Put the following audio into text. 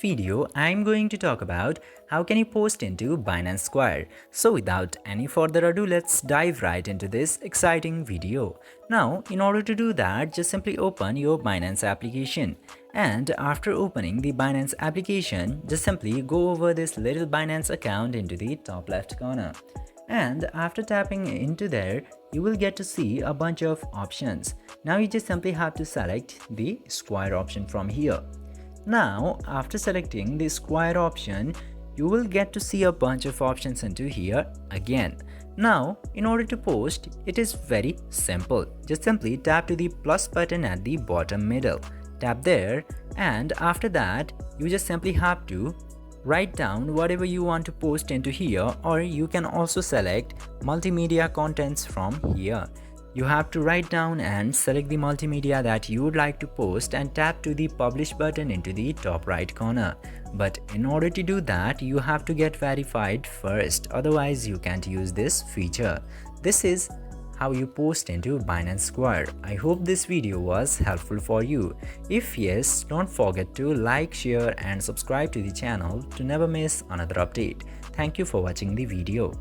video, I'm going to talk about how can you post into Binance Square. So without any further ado, let's dive right into this exciting video. Now, in order to do that, just simply open your Binance application. And after opening the Binance application, just simply go over this little Binance account into the top left corner. And after tapping into there, you will get to see a bunch of options. Now you just simply have to select the Square option from here. Now, after selecting the Square option, you will get to see a bunch of options into here again. Now, in order to post, it is very simple. Just simply tap to the plus button at the bottom middle. Tap there, and after that, you just simply have to write down whatever you want to post into here, or you can also select multimedia contents from here. You have to write down and select the multimedia that you would like to post and tap to the publish button into the top right corner. But in order to do that, you have to get verified first, otherwise you can't use this feature. This is how you post into Binance Square. I hope this video was helpful for you. If yes, don't forget to like, share and subscribe to the channel to never miss another update. Thank you for watching the video.